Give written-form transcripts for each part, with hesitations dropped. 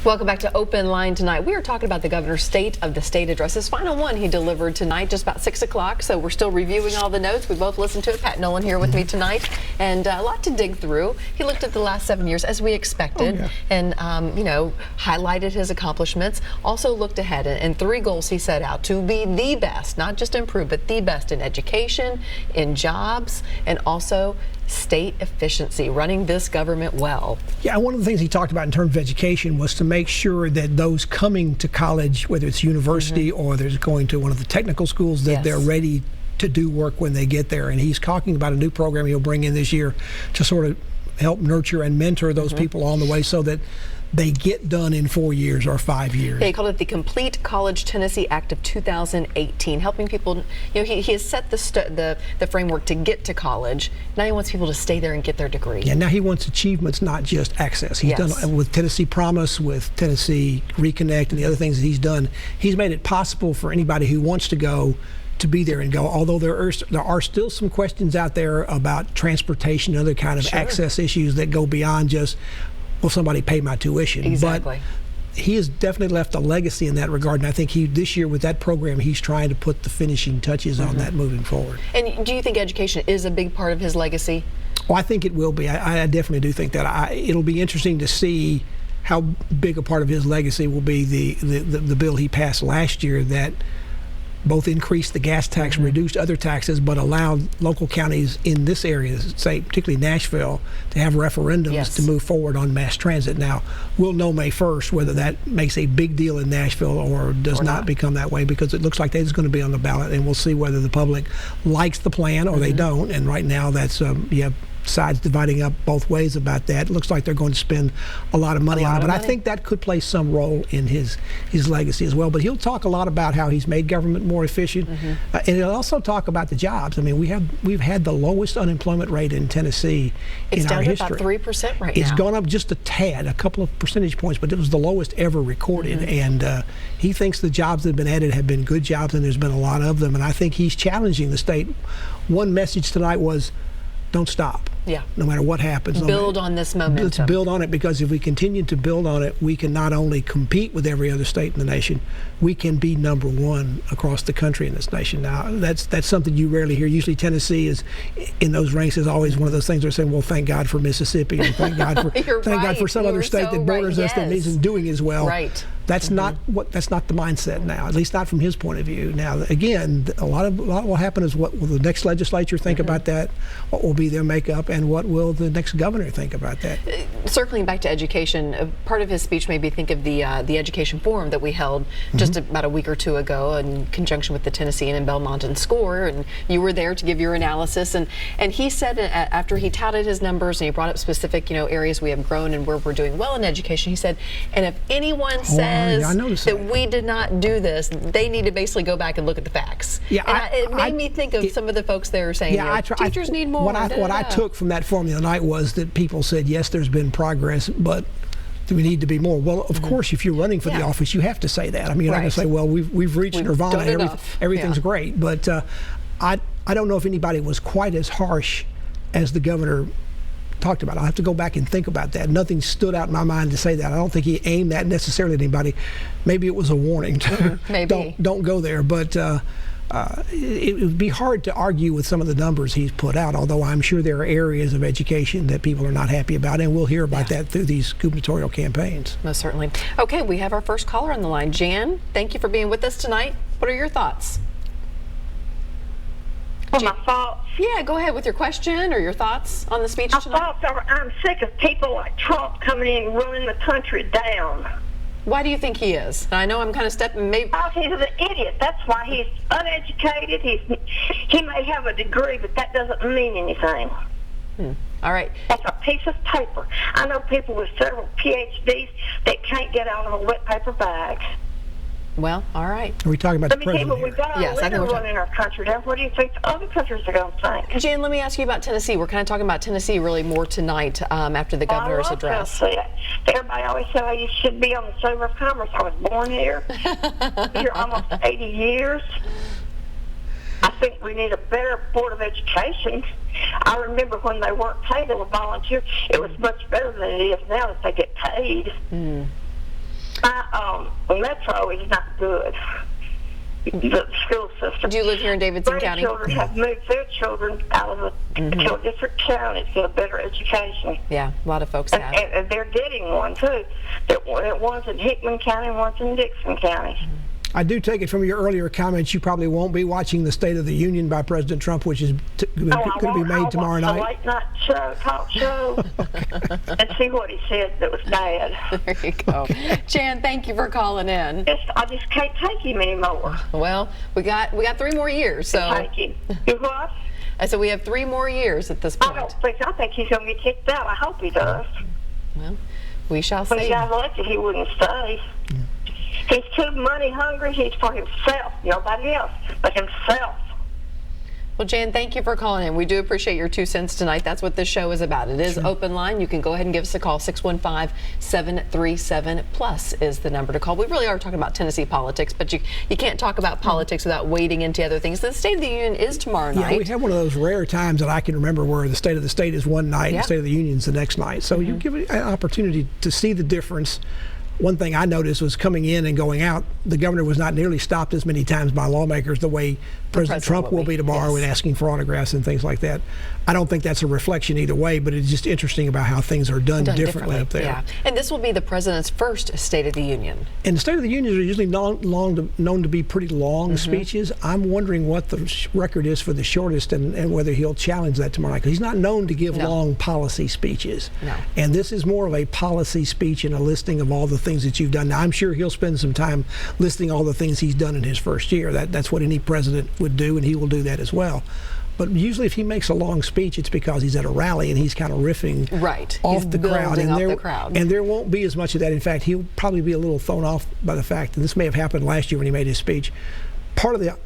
Welcome back to OpenLine tonight. We are talking about the governor's State of the State address. His final one he delivered tonight, just about 6 o'clock. So we're still reviewing all the notes. We both listened to it. Pat Nolan here with me tonight, and a lot to dig through. He looked at the last 7 years as we expected, and you know, highlighted his accomplishments. Also looked ahead, and 3 goals he set out to be the best, not just improve, but the best in education, in jobs, and also state efficiency, running this government well. Yeah, one of the things he talked about in terms of education was to make sure that those coming to college, whether it's university or they're going to one of the technical schools, that they're ready to do work when they get there. And he's talking about a new program he'll bring in this year to sort of help nurture and mentor those people on the way so that they get done in 4 years or 5 years. Yeah, he called it the Complete College Tennessee Act of 2018, helping people, you know, he has set the framework to get to college. Now he wants people to stay there and get their degree. Yeah, now he wants achievements, not just access. He's done with Tennessee Promise, with Tennessee Reconnect, and the other things that he's done. He's made it possible for anybody who wants to go to be there and go, although there are still some questions out there about transportation and other kind of access issues that go beyond just, will somebody pay my tuition? Exactly. But he has definitely left a legacy in that regard, and I think this year with that program, he's trying to put the finishing touches on that moving forward. And do you think education is a big part of his legacy? Well, I think it will be. I definitely do think that. It'll be interesting to see how big a part of his legacy will be the bill he passed last year that both increased the gas tax, reduced other taxes, but allowed local counties in this area, say particularly Nashville, to have referendums to move forward on mass transit. Now, we'll know May 1st whether that makes a big deal in Nashville or does not become that way, because it looks like that is going to be on the ballot, and we'll see whether the public likes the plan or they don't. And right now, that's you have sides dividing up both ways about that. It looks like they're going to spend a lot of money on it, but I think that could play some role in his legacy as well. But he'll talk a lot about how he's made government more efficient, and he'll also talk about the jobs. I mean, we've had the lowest unemployment rate in Tennessee in our history. It's down to about 3% right now. It's gone up just a tad, a couple of percentage points, but it was the lowest ever recorded. And he thinks the jobs that have been added have been good jobs, and there's been a lot of them. And I think he's challenging the state. One message tonight was, don't stop. No matter what happens. Build on this momentum. Let's build on it, because if we continue to build on it, we can not only compete with every other state in the nation, we can be #1 across the country in this nation. Now, that's something you rarely hear. Usually Tennessee is in those ranks is always one of those things they're saying, well, thank God for Mississippi, or thank God for God for some other state that borders us that isn't doing as well. That's not the mindset now, at least not from his point of view. Now, again, a lot will happen is what will the next legislature think about that, what will be their makeup, and what will the next governor think about that. Circling back to education, part of his speech made me think of the education forum that we held just about a week or 2 ago in conjunction with the Tennessean and Belmont and SCORE, and you were there to give your analysis. And he said, after he touted his numbers and he brought up specific areas we have grown and where we're doing well in education, he said, and if anyone says that we did not do this, they need to basically go back and look at the facts. It made me think of some of the folks there saying, teachers need more. What I took from that forum the other night was that people said, yes, there's been progress, but we need to be more. Well, of course, if you're running for the office, you have to say that. I mean, you're not going to say, well, we've reached nirvana, everything's great. But I don't know if anybody was quite as harsh as the governor talked about. I'll have to go back and think about that. Nothing stood out in my mind to say that. I don't think he aimed that necessarily at anybody. Maybe it was a warning. Maybe. Don't go there. But it would be hard to argue with some of the numbers he's put out, although I'm sure there are areas of education that people are not happy about, and we'll hear about that through these gubernatorial campaigns. Most certainly. Okay, we have our first caller on the line. Jan, thank you for being with us tonight. What are your thoughts? Well, my thoughts? Yeah, go ahead with your question or your thoughts on the speech tonight. My thoughts are, I'm sick of people like Trump coming in and running the country down. Why do you think he is? I know I'm kind of stepping maybe. Oh, he's an idiot. That's why he's uneducated. He may have a degree, but that doesn't mean anything. All right. That's a piece of paper. I know people with several PhDs that can't get out of a wet paper bag. Well, all right. Are we talking about the president here? We've got our leader running our country down. What do you think the other countries are going to think? Jan, let me ask you about Tennessee. We're kind of talking about Tennessee really more tonight after the governor's address. Tennessee. Everybody always said you should be on the Chamber of Commerce. I was born here. Here almost 80 years. I think we need a better Board of Education. I remember when they weren't paid, they were volunteer. It was much better than it is now that they get paid. Metro is not good. The school system. Do you live here in Davidson County? Grandchildren have moved their children out of to a different county to a better education. Yeah, a lot of folks have. And they're getting one, too. One's in Hickman County, one's in Dixon County. I do take it from your earlier comments you probably won't be watching the State of the Union by President Trump, which is going to be made tomorrow night. A late night talk show, and see what he said that was bad. There you go. Okay. Jan, thank you for calling in. I just can't take him anymore. Well, we got 3 more years, so. Take him. You what? I said we have 3 more years at this point. I think he's going to get kicked out. I hope he does. Well, we shall see. When he got elected, he wouldn't stay. Yeah. He's too money hungry. He's for himself, nobody else but himself. Well, Jan, thank you for calling in. We do appreciate your 2 cents tonight. That's what this show is about. It is Open Line. You can go ahead and give us a call. 615-737-PLUS is the number to call. We really are talking about Tennessee politics, but you can't talk about politics without wading into other things. The State of the Union is tomorrow night. Yeah, we have one of those rare times that I can remember where the State of the State is one night and the State of the Union is the next night. So you give it an opportunity to see the difference. One thing I noticed was coming in and going out, the governor was not nearly stopped as many times by lawmakers the way President Trump will be tomorrow and asking for autographs and things like that. I don't think that's a reflection either way, but it's just interesting about how things are done differently up there. Yeah, and this will be the president's first State of the Union. And the State of the Union are usually known to be pretty long speeches. I'm wondering what the record is for the shortest and whether he'll challenge that tomorrow night, because he's not known to give long policy speeches. No. And this is more of a policy speech and a listing of all the things that you've done. Now, I'm sure he'll spend some time listing all the things he's done in his first year. That's what any president would do, and he will do that as well. But usually if he makes a long speech, it's because he's at a rally and he's kind of riffing off the crowd. And there won't be as much of that. In fact, he'll probably be a little thrown off by the fact, and this may have happened last year when he made his speech, part of the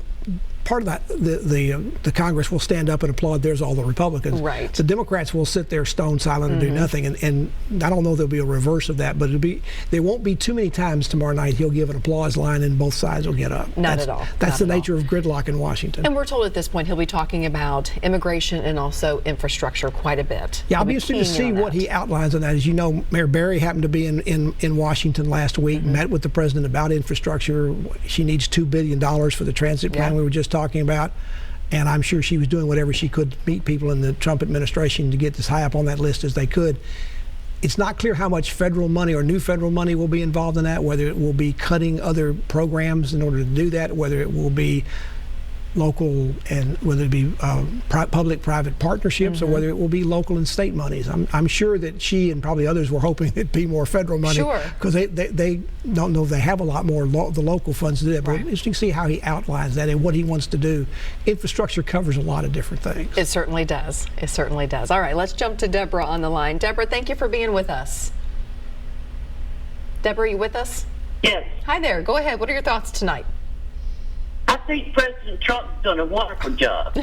Congress will stand up and applaud. There's all the Republicans. Right. The Democrats will sit there stone silent and do nothing. And I don't know if there'll be a reverse of that, but there won't be too many times tomorrow night he'll give an applause line and both sides will get up. Not at all. That's the nature of gridlock in Washington. And we're told at this point he'll be talking about immigration and also infrastructure quite a bit. Yeah, I'll be interested to see what he outlines on that. As you know, Mayor Berry happened to be in Washington last week, met with the president about infrastructure. She needs $2 billion for the transit plan we were just talking about, and I'm sure she was doing whatever she could to meet people in the Trump administration to get as high up on that list as they could. It's not clear how much federal money or new federal money will be involved in that, whether it will be cutting other programs in order to do that, whether it will be local and whether it be public-private partnerships or whether it will be local and state monies. I'm sure that she and probably others were hoping it'd be more federal money because they don't know if they have a lot more the local funds to do that. But interesting to see how he outlines that and what he wants to do. Infrastructure covers a lot of different things. It certainly does. It certainly does. All right, let's jump to Deborah on the line. Deborah, thank you for being with us. Deborah, are you with us? Yes. Hi there. Go ahead. What are your thoughts tonight? I think President Trump's done a wonderful job.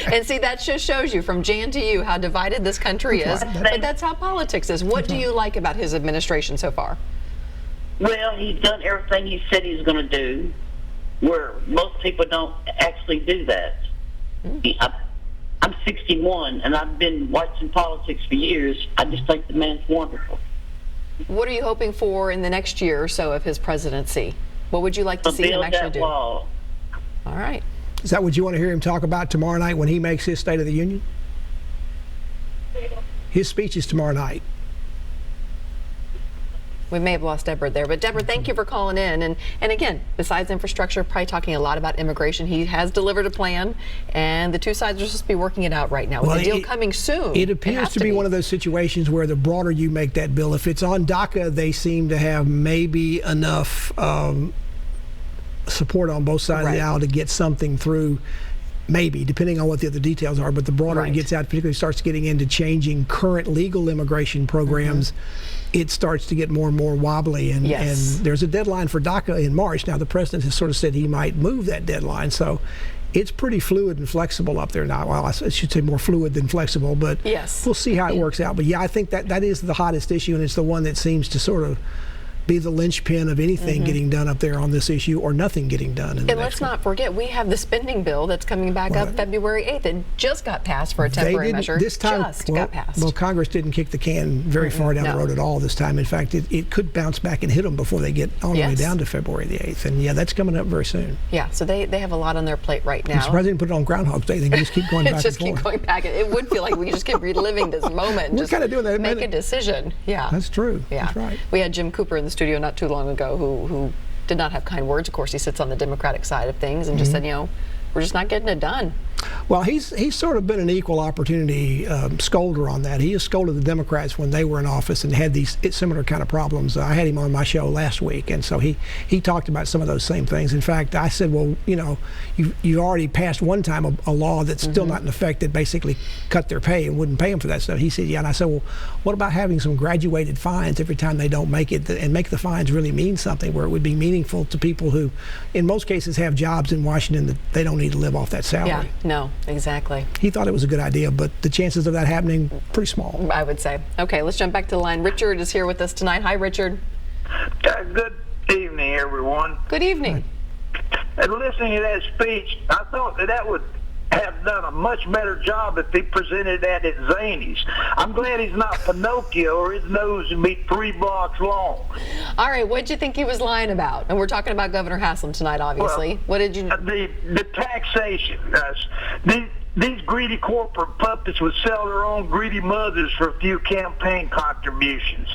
And see, that just shows you from Jan to you how divided this country is. But that's how politics is. What do you like about his administration so far? Well, he's done everything he said he was going to do, where most people don't actually do that. I'm 61, and I've been watching politics for years. I just think the man's wonderful. What are you hoping for in the next year or so of his presidency? What would you like to see him actually do? Wall. All right. Is that what you want to hear him talk about tomorrow night when he makes his State of the Union? His speech is tomorrow night. We may have lost Deborah there, but Deborah, thank you for calling in. And again, besides infrastructure, probably talking a lot about immigration. He has delivered a plan, and the two sides are supposed to be working it out right now. With the deal coming soon. It appears to be one of those situations where the broader you make that bill, if it's on DACA, they seem to have maybe enough support on both sides of the aisle to get something through. Maybe, depending on what the other details are, but the broader it gets out, particularly starts getting into changing current legal immigration programs, it starts to get more and more wobbly. And there's a deadline for DACA in March. Now, the president has sort of said he might move that deadline. So it's pretty fluid and flexible up there now. Well, I should say more fluid than flexible, but we'll see how it works out. But yeah, I think that is the hottest issue, and it's the one that seems to sort of be the linchpin of anything getting done up there on this issue, or nothing getting done. And let's not forget, we have the spending bill that's coming back up February 8th. It just got passed for a temporary measure. This time, got passed. Well, Congress didn't kick the can very far down the road at all this time. In fact, it could bounce back and hit them before they get all the way down to February the 8th. And yeah, that's coming up very soon. Yeah, so they have a lot on their plate right now. I'm surprised they didn't put it on Groundhog's Day. They can just keep going back just and keep forth. going back. It would feel like we just keep reliving this moment. We're just kind of doing that. make a decision. Yeah. That's true. Yeah. That's right. We had Jim Cooper in the studio not too long ago who did not have kind words. Of course, he sits on the Democratic side of things and just said, we're just not getting it done. Well, he's sort of been an equal opportunity scolder on that. He has scolded the Democrats when they were in office and had these similar kind of problems. I had him on my show last week, and so he talked about some of those same things. In fact, I said, well, you already passed one time a law that's still not in effect that basically cut their pay and wouldn't pay them for that stuff. He said, yeah, and I said, well, what about having some graduated fines every time they don't make it, and make the fines really mean something, where it would be meaningful to people who, in most cases, have jobs in Washington that they don't need to live off that salary. Yeah, no, exactly. He thought it was a good idea, but the chances of that happening, pretty small. I would say. Okay, let's jump back to the line. Richard is here with us tonight. Hi, Richard. Good evening, everyone. Good evening. And listening to that speech, I thought that would have done a much better job if he presented that at Zany's. I'm glad he's not Pinocchio, or his nose would be 3 blocks long. All right, what did you think he was lying about? And we're talking about Governor Haslam tonight, obviously. Well, what did you... The taxation. These greedy corporate puppets would sell their own greedy mothers for a few campaign contributions.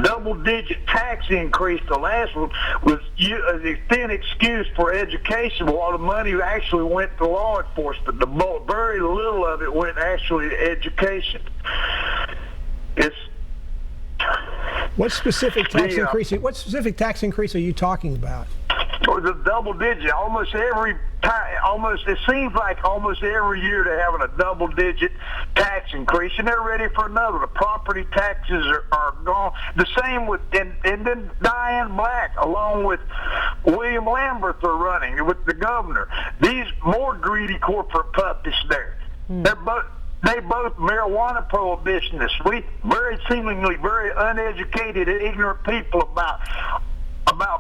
Double-digit tax increase. The last one was a thin excuse for education, while the money actually went to law enforcement. Very little of it went actually to education. What specific tax increase? What specific tax increase are you talking about? It was a double-digit. Almost every time, it seems like almost every year they're having a double-digit tax increase, and they're ready for another. The property taxes are gone. The same with, and then Diane Black, along with William Lambert, are running with the governor. These more greedy corporate puppets there. They both marijuana prohibitionists. We seemingly very uneducated and ignorant people about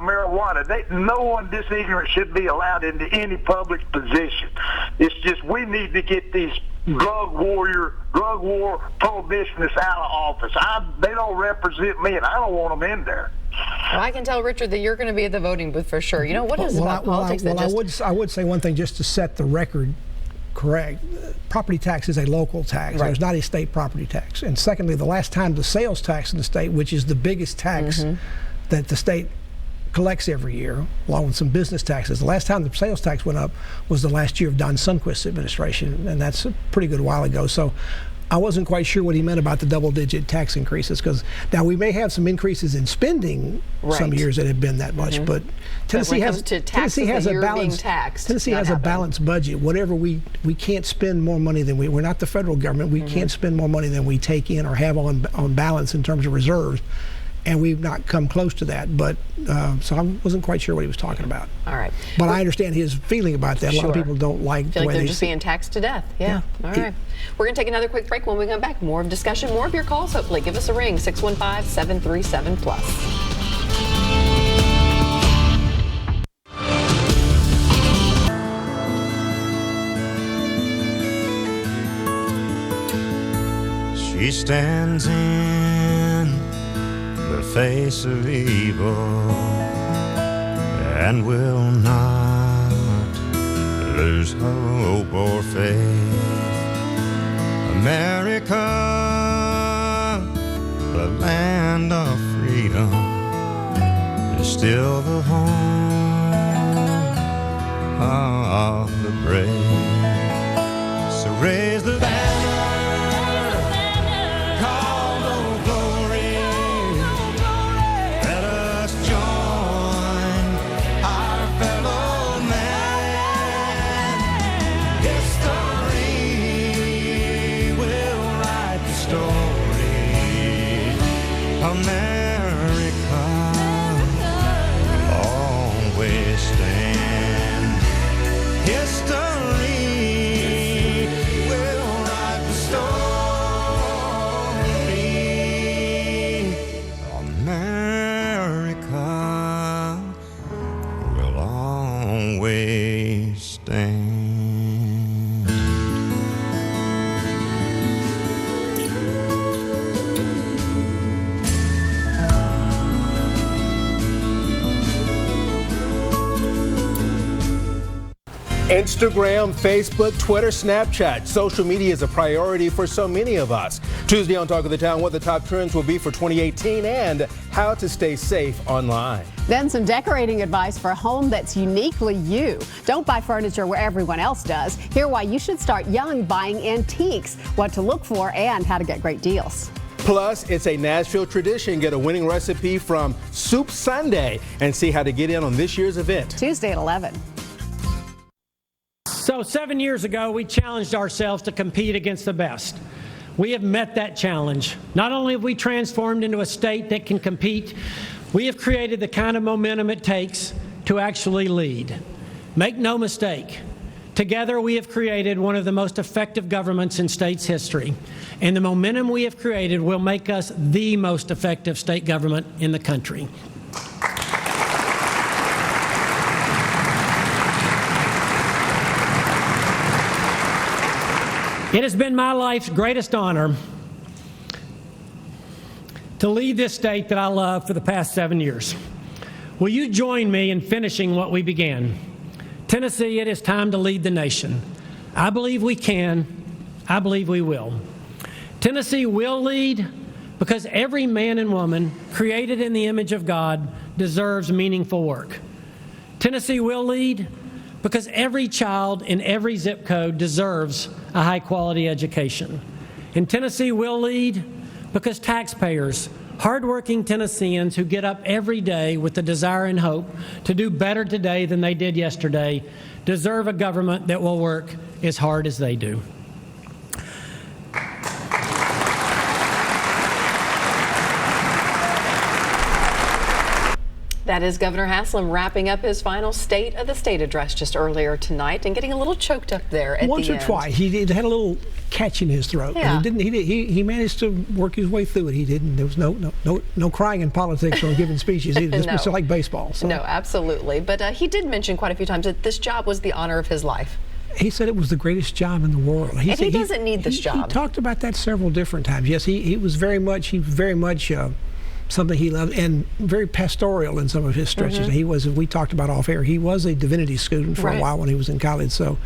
marijuana. No one this ignorant should be allowed into any public position. It's just we need to get these drug war prohibitionists out of office. They don't represent me, and I don't want them in there. Well, I can tell, Richard, that you're going to be at the voting booth for sure. What is it about politics? I would say one thing just to set the record correct. Property tax is a local tax. Right. There's not a state property tax. And secondly, the last time the sales tax in the state, which is the biggest tax that the state collects every year, along with some business taxes. The last time the sales tax went up was the last year of Don Sundquist's administration, and that's a pretty good while ago. So I wasn't quite sure what he meant about the double-digit tax increases, because now we may have some increases in spending some years that have been that much, but Tennessee has a balanced budget. Whatever we can't spend more money than we're not the federal government. We can't spend more money than we take in or have on balance in terms of reserves. And we've not come close to that, but so I wasn't quite sure what he was talking about. All right. But I understand his feeling about that. A lot of people don't like the way they're just being taxed to death. Yeah. All right. We're going to take another quick break. When we come back, more of discussion, more of your calls, hopefully. Give us a ring, 615-737-PLUS. She stands in the face of evil and will not lose hope or faith. America, the land of freedom, is still the home of the brave. So raise the banner. America always stand. History wasting. Instagram, Facebook, Twitter, Snapchat. Social media is a priority for so many of us. Tuesday on Talk of the Town, what the top trends will be for 2018 and how to stay safe online. Then some decorating advice for a home that's uniquely you. Don't buy furniture where everyone else does. Hear why you should start young buying antiques, what to look for, and how to get great deals. Plus, it's a Nashville tradition. Get a winning recipe from Soup Sunday and see how to get in on this year's event. Tuesday at 11. So 7 years ago, we challenged ourselves to compete against the best. We have met that challenge. Not only have we transformed into a state that can compete, we have created the kind of momentum it takes to actually lead. Make no mistake, together we have created one of the most effective governments in state's history. And the momentum we have created will make us the most effective state government in the country. It has been my life's greatest honor to lead this state that I love for the past 7 years. Will you join me in finishing what we began? Tennessee, it is time to lead the nation. I believe we can. I believe we will. Tennessee will lead because every man and woman created in the image of God deserves meaningful work. Tennessee will lead because every child in every zip code deserves a high-quality education. And Tennessee will lead because taxpayers, hardworking Tennesseans who get up every day with the desire and hope to do better today than they did yesterday, deserve a government that will work as hard as they do. That is Governor Haslam wrapping up his final State of the State address just earlier tonight and getting a little choked up there at the end. Once or twice. He had a little catch in his throat. Yeah. And he managed to work his way through it. He didn't. There was no crying in politics or giving speeches either. This was like baseball. So. No, absolutely. But he did mention quite a few times that this job was the honor of his life. He said it was the greatest job in the world. And he doesn't need this job. He talked about that several different times. Yes, he was very much something he loved, and very pastoral in some of his stretches. Mm-hmm. We talked about off air, he was a divinity student for a while when he was in college, so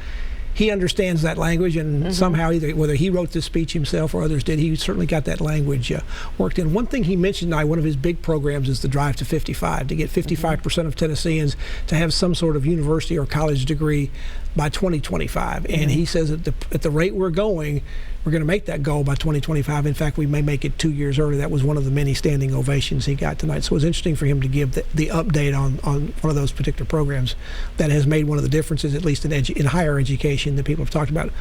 he understands that language, and somehow, either whether he wrote this speech himself or others did, he certainly got that language worked in. One thing he mentioned tonight, one of his big programs is the Drive to 55, to get 55% of Tennesseans to have some sort of university or college degree by 2025. And he says at the rate we're going, we're going to make that goal by 2025. In fact, we may make it 2 years early. That was one of the many standing ovations he got tonight. So it was interesting for him to give the update on one of those particular programs that has made one of the differences, at least in higher education, that people have talked about.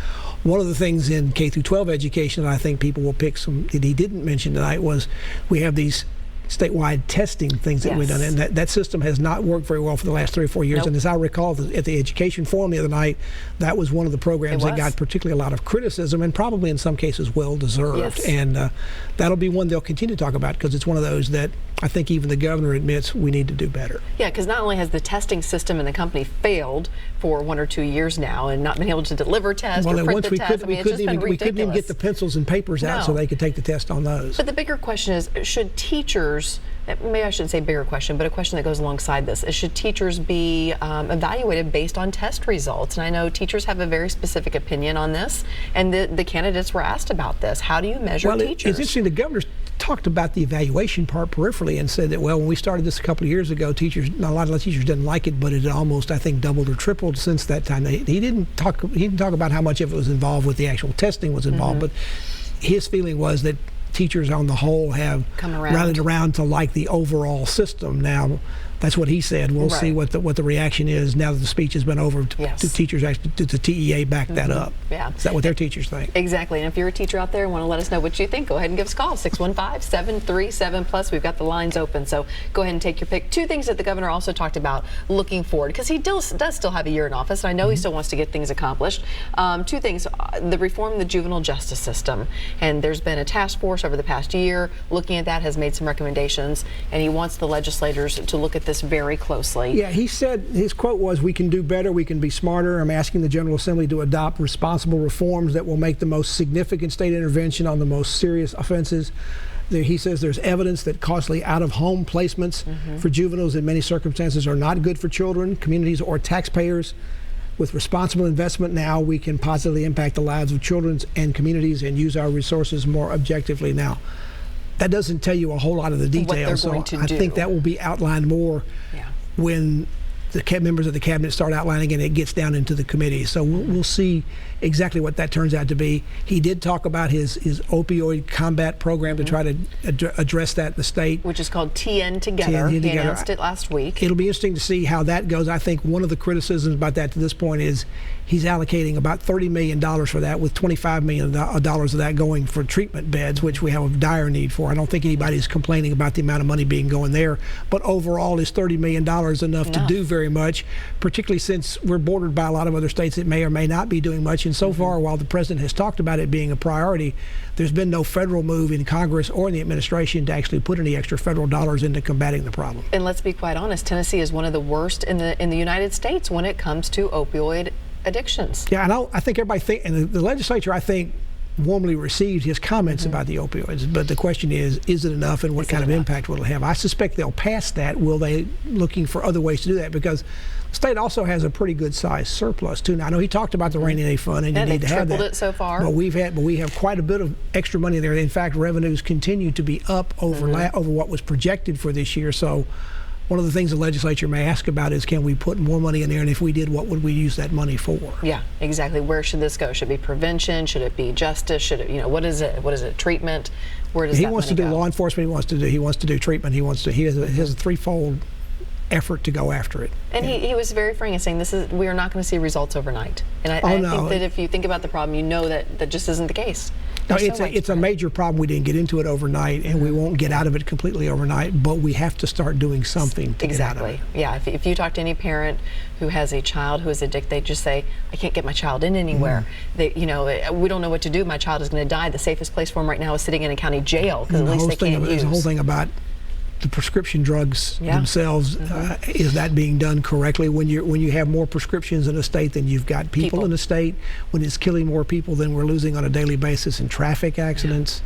One of the things in K through 12 education that I think people will pick some that he didn't mention tonight was we have these statewide testing things that we've done, and that system has not worked very well for the last 3 or 4 years. And as I recall, at the education forum the other night, that was one of the programs that got particularly a lot of criticism, and probably in some cases well deserved. And that'll be one they'll continue to talk about, because it's one of those that I think even the governor admits we need to do better. Yeah, because not only has the testing system in the company failed for 1 or 2 years now and not been able to deliver tests or print the tests, we couldn't even get the pencils and papers out so they could take the test on those. But the bigger question is, should teachers, maybe I shouldn't say bigger question, but a question that goes alongside this is, should teachers be evaluated based on test results? And I know teachers have a very specific opinion on this, and the candidates were asked about this. How do you measure teachers? It's interesting. The governor talked about the evaluation part peripherally and said that, well, when we started this a couple of years ago, a lot of teachers didn't like it, but it had almost, I think, doubled or tripled since that time. He didn't talk about how much of it was involved with the actual testing was involved, but his feeling was that teachers on the whole have rallied around to like the overall system. Now, that's what he said. We'll see what the reaction is now that the speech has been over. To teachers, actually, to the TEA back that up. Yeah. Is that what their teachers think? Exactly. And if you're a teacher out there and want to let us know what you think, go ahead and give us a call, 615-737+. We've got the lines open, so go ahead and take your pick. 2 things that the governor also talked about looking forward, because he does still have a year in office, and I know he still wants to get things accomplished. 2 things: the reform of the juvenile justice system, and there's been a task force Congress over the past year, looking at that, has made some recommendations, and he wants the legislators to look at this very closely. Yeah, he said, his quote was, "We can do better, we can be smarter. I'm asking the General Assembly to adopt responsible reforms that will make the most significant state intervention on the most serious offenses." He says there's evidence that costly out-of-home placements for juveniles in many circumstances are not good for children, communities, or taxpayers. With responsible investment now, we can positively impact the lives of children and communities and use our resources more objectively. Now, that doesn't tell you a whole lot of the details. What they're going to do. I think that will be outlined more when the members of the cabinet start outlining and it gets down into the committee. So we'll see exactly what that turns out to be. He did talk about his opioid combat program to try to address that in the state. Which is called TN Together. He announced it last week. It'll be interesting to see how that goes. I think one of the criticisms about that to this point is he's allocating about $30 million for that, with $25 million of that going for treatment beds, which we have a dire need for. I don't think anybody's complaining about the amount of money being going there. But overall, is $30 million enough to do very much, particularly since we're bordered by a lot of other states that may or may not be doing much. And so far, while the president has talked about it being a priority, there's been no federal move in Congress or in the administration to actually put any extra federal dollars into combating the problem. And let's be quite honest, Tennessee is one of the worst in the United States when it comes to opioid addictions. Yeah, and I think everybody and the legislature, I think, warmly received his comments about the opioids, but the question is it enough, and what kind of impact will it have? I suspect they'll pass that. Will they looking for other ways to do that? Because the state also has a pretty good sized surplus too. Now, I know he talked about the rainy day fund, and you need to have that. It so far. But we have quite a bit of extra money there. In fact, revenues continue to be up over what was projected for this year. So one of the things the legislature may ask about is, can we put more money in there, and if we did, what would we use that money for? Yeah, exactly. Where should this go? Should it be prevention? Should it be justice? Should it, what is it? What is it? Treatment? Where does he that wants to money do go? law enforcement. He wants to do treatment. He has a threefold effort to go after it. And he was very frank in saying we are not going to see results overnight. And I think that if you think about the problem, you know that just isn't the case. No, it's a major problem. We didn't get into it overnight, and we won't get out of it completely overnight, but we have to start doing something to get out of it. Yeah, if you talk to any parent who has a child who is addicted, they just say, I can't get my child in anywhere. We don't know what to do. My child is going to die. The safest place for him right now is sitting in a county jail, because at least they can't use. There's a whole thing about the prescription drugs themselves. Is that being done correctly? When you have more prescriptions in a state than you've got people in a state, when it's killing more people than we're losing on a daily basis in traffic accidents,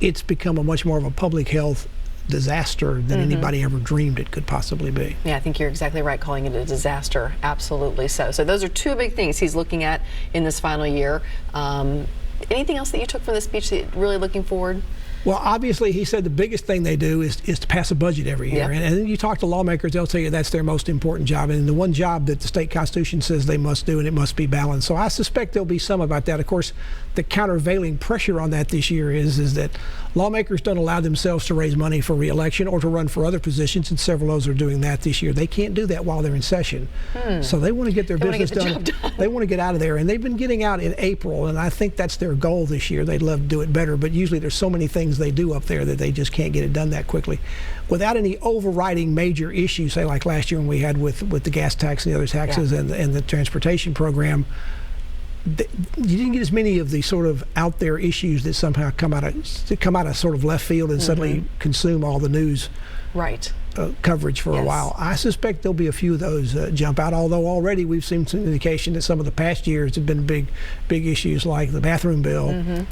it's become a much more of a public health disaster than anybody ever dreamed it could possibly be. Yeah, I think you're exactly right, calling it a disaster. Absolutely so. So those are two big things he's looking at in this final year. Anything else that you took from the speech that you're really looking forward? Well, obviously, he said the biggest thing they do is to pass a budget every year. And then you talk to lawmakers, they'll tell you that's their most important job, and the one job that the state constitution says they must do, and it must be balanced. So I suspect there'll be some about that. Of course, the countervailing pressure on that this year is that lawmakers don't allow themselves to raise money for re-election or to run for other positions, and several of those are doing that this year. They can't do that while they're in session. So they want to get their business done. They want to get out of there, and they've been getting out in April, and I think that's their goal this year. They'd love to do it better, but usually there's so many things they do up there that they just can't get it done that quickly without any overriding major issues, say like last year when we had with the gas tax and the other taxes and the transportation program. You didn't get as many of the sort of out there issues that somehow come out of sort of left field and suddenly consume all the news coverage for a while. I suspect there'll be a few of those jump out, although already we've seen some indication that some of the past years have been big issues, like the bathroom bill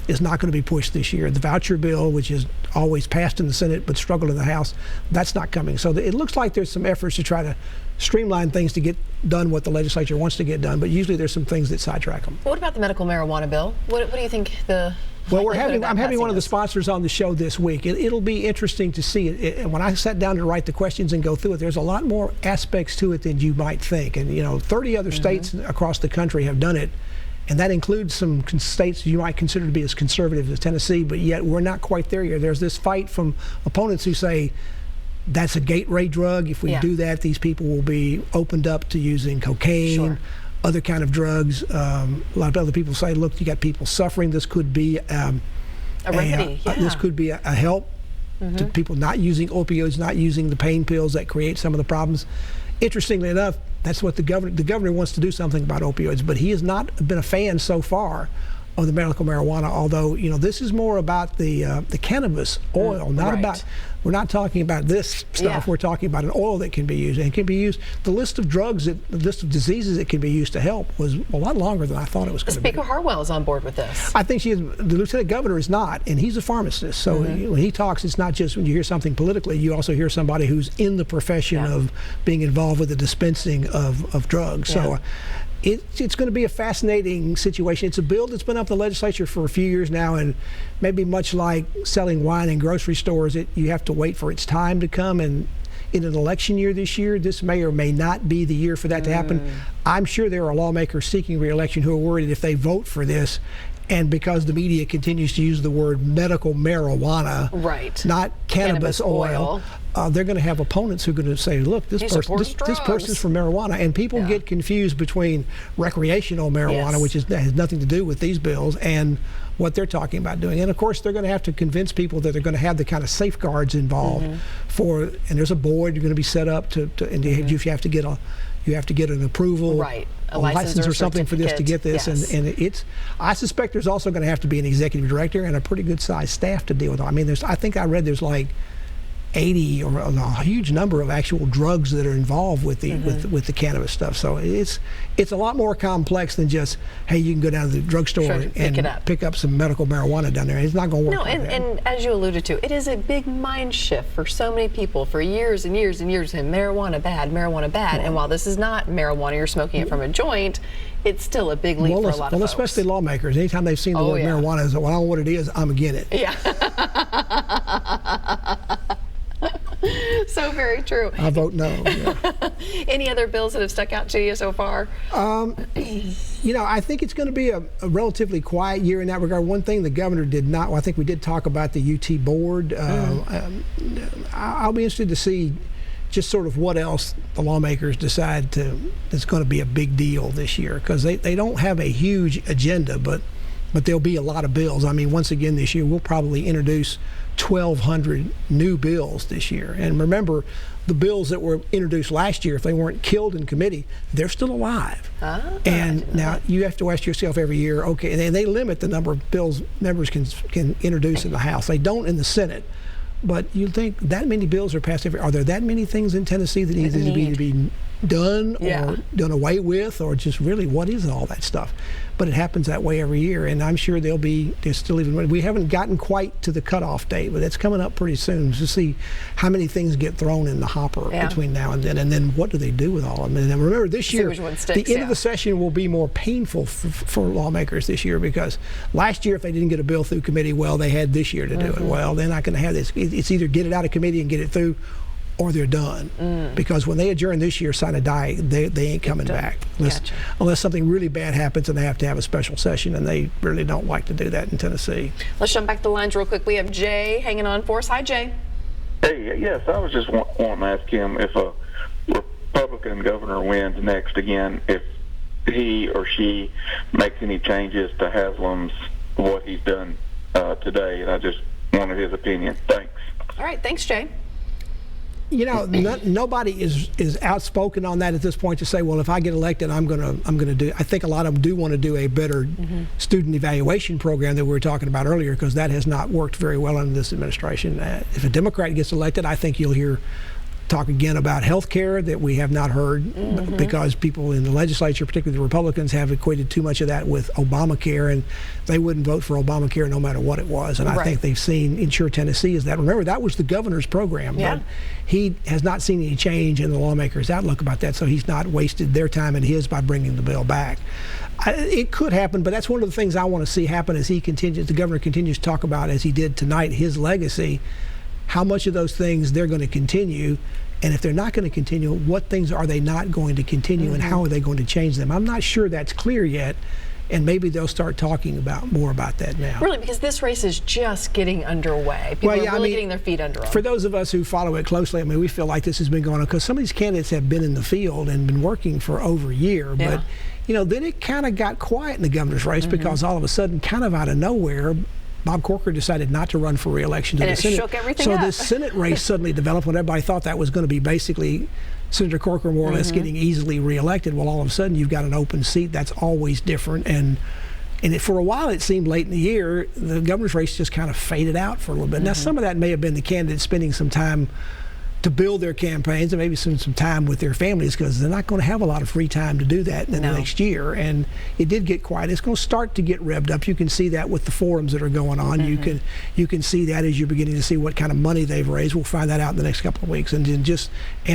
is not going to be pushed this year. The voucher bill, which is always passed in the Senate but struggled in the House, that's not coming. So it looks like there's some efforts to try to streamline things to get done what the legislature wants to get done, but usually there's some things that sidetrack them. What about the medical marijuana bill? What do you think Well, I'm having one of the sponsors on the show this week. It'll be interesting to see it. When I sat down to write the questions and go through it, there's a lot more aspects to it than you might think. And 30 other states across the country have done it, and that includes some states you might consider to be as conservative as Tennessee, but yet we're not quite there yet. There's this fight from opponents who say that's a gateway drug. If we do that, these people will be opened up to using cocaine, other kind of drugs. A lot of other people say, look, you got people suffering. This could be a remedy. This could be a help to people not using opioids, not using the pain pills that create some of the problems. Interestingly enough, that's what the governor wants to do something about opioids, but he has not been a fan so far of the medical marijuana, although, this is more about the cannabis oil, not right. about, we're not talking about this stuff, Yeah. we're talking about an oil that can be used. And it can be used, the list of drugs, the list of diseases that can be used to help was a lot longer than I thought it was going to be. Speaker Hartwell is on board with this. I think the lieutenant governor is not, and he's a pharmacist. So when he talks, it's not just when you hear something politically, you also hear somebody who's in the profession of being involved with the dispensing of drugs. Yeah. So it's going to be a fascinating situation. It's a bill that's been up in the legislature for a few years now, and maybe much like selling wine in grocery stores, you have to wait for its time to come. And in an election year this year, this may or may not be the year for that to happen. I'm sure there are lawmakers seeking re-election who are worried if they vote for this, and because the media continues to use the word medical marijuana, right, not cannabis oil, they're going to have opponents who are going to say, look, this person's from marijuana. And people get confused between recreational marijuana, which has nothing to do with these bills, and what they're talking about doing. And of course, they're going to have to convince people that they're going to have the kind of safeguards involved and there's a board you're going to be set up and you have to get an approval, right, a license or something for this to get this. Yes. And I suspect there's also going to have to be an executive director and a pretty good sized staff to deal with it. I mean, I think I read there's like 80 or a huge number of actual drugs that are involved with the with the cannabis stuff. So it's a lot more complex than just, hey, you can go down to the drugstore and pick up some medical marijuana down there. It's not going to work. No, and as you alluded to, it is a big mind shift for so many people for years and years and years. And marijuana bad, marijuana bad. And while this is not marijuana, you're smoking it from a joint, it's still a big leap for a lot of folks. Well, especially lawmakers. Anytime they've seen the word marijuana, it's, well, I don't know what it is, I'm against it. Yeah. So very true. I vote no. Yeah. Any other bills that have stuck out to you so far? I think it's going to be a relatively quiet year in that regard. One thing the governor did not, I think we did talk about the UT board. I'll be interested to see just sort of what else the lawmakers decide that's going to be a big deal this year, because they don't have a huge agenda, but there'll be a lot of bills. I mean, once again this year, we'll probably introduce 1,200 new bills this year. And remember, the bills that were introduced last year, if they weren't killed in committee, they're still alive. And now you have to ask yourself every year, okay, and they limit the number of bills members can introduce in the House. They don't in the Senate. But you think that many bills are passed are there that many things in Tennessee that need to be done or done away with, or just really what is all that stuff? But it happens that way every year, and I'm sure there's still even, we haven't gotten quite to the cutoff date, but it's coming up pretty soon to see how many things get thrown in the hopper between now and then what do they do with all of them. And then remember, this year, the end of the session will be more painful for lawmakers this year, because last year, if they didn't get a bill through committee, well, they had this year to do it. Well, they're not going to have this. It's either get it out of committee and get it through, or they're done. Because when they adjourn this year, sign a die, they ain't coming back. Unless something really bad happens and they have to have a special session, and they really don't like to do that in Tennessee. Let's jump back to the lines real quick. We have Jay hanging on for us. Hi, Jay. Hey, yes, I was just wanting to ask him if a Republican governor wins next again, if he or she makes any changes to Haslam's, what he's done today, and I just wanted his opinion. Thanks. All right, thanks, Jay. Nobody is outspoken on that at this point to say, well, if I get elected, I'm gonna do. I think a lot of them do want to do a better student evaluation program that we were talking about earlier, because that has not worked very well under this administration. If a Democrat gets elected, I think you'll hear talk again about health care that we have not heard, because people in the legislature, particularly the Republicans, have equated too much of that with Obamacare, and they wouldn't vote for Obamacare no matter what it was. And I think they've seen Insure Tennessee as that. Remember, that was the governor's program, but he has not seen any change in the lawmakers' outlook about that, so he's not wasted their time and his by bringing the bill back. It could happen, but that's one of the things I want to see happen as the governor continues to talk about, as he did tonight, his legacy. How much of those things they're going to continue, and if they're not going to continue, what things are they not going to continue, and how are they going to change them? I'm not sure that's clear yet, and maybe they'll start talking more about that now. Really, because this race is just getting underway. People are really getting their feet under them. For those of us who follow it closely, I mean, we feel like this has been going on, because some of these candidates have been in the field and been working for over a year, but then it kind of got quiet in the governor's race, because all of a sudden, kind of out of nowhere, Bob Corker decided not to run for re-election to the Senate. Shook everything so up. this Senate race suddenly developed when everybody thought that was going to be basically Senator Corker more or less getting easily re-elected. Well, all of a sudden you've got an open seat. That's always different. And for a while, it seemed late in the year, the governor's race just kind of faded out for a little bit. Now, some of that may have been the candidates spending some time to build their campaigns and maybe spend some time with their families, because they're not going to have a lot of free time to do that in the next year. And it did get quiet. It's going to start to get revved up. You can see that with the forums that are going on. You can see that as you're beginning to see what kind of money they've raised. We'll find that out in the next couple of weeks. And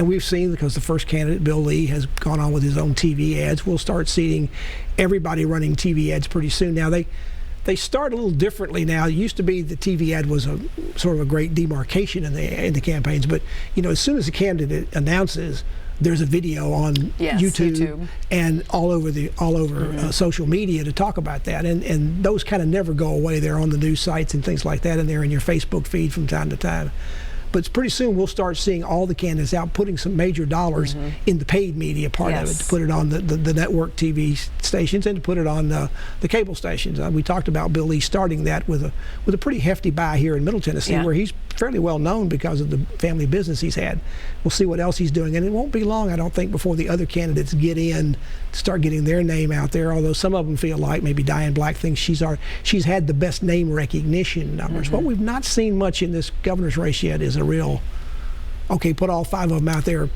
we've seen, because the first candidate, Bill Lee, has gone on with his own TV ads. We'll start seeing everybody running TV ads pretty soon. Now, they start a little differently now. It used to be the TV ad was a sort of a great demarcation in the campaigns, but as soon as the candidate announces, there's a video on YouTube and all over social media to talk about that, and those kind of never go away. They're on the news sites and things like that, and they're in your Facebook feed from time to time. But pretty soon we'll start seeing all the candidates out putting some major dollars in the paid media part of it, to put it on the network TV stations and to put it on the cable stations. We talked about Bill Lee starting that with a pretty hefty buy here in Middle Tennessee, where he's fairly well known because of the family business he's had. We'll see what else he's doing, and it won't be long, I don't think, before the other candidates get in, start getting their name out there, although some of them feel like maybe Diane Black thinks she's had the best name recognition numbers. What we've not seen much in this governor's race yet is a real, okay, put all 5 of them out there.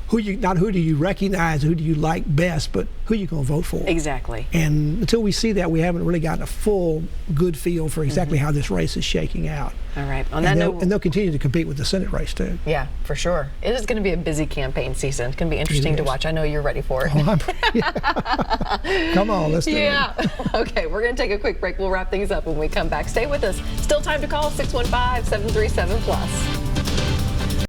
Not who do you recognize, who do you like best, but who you going to vote for. Exactly. And until we see that, we haven't really gotten a full, good feel for exactly how this race is shaking out. All right. On that note, and they'll continue to compete with the Senate race, too. Yeah, for sure. It is going to be a busy campaign season. It's going to be interesting to watch. I know you're ready for it. Come on, let's do it. Okay, we're going to take a quick break. We'll wrap things up when we come back. Stay with us. Still time to call 615-737-PLUS.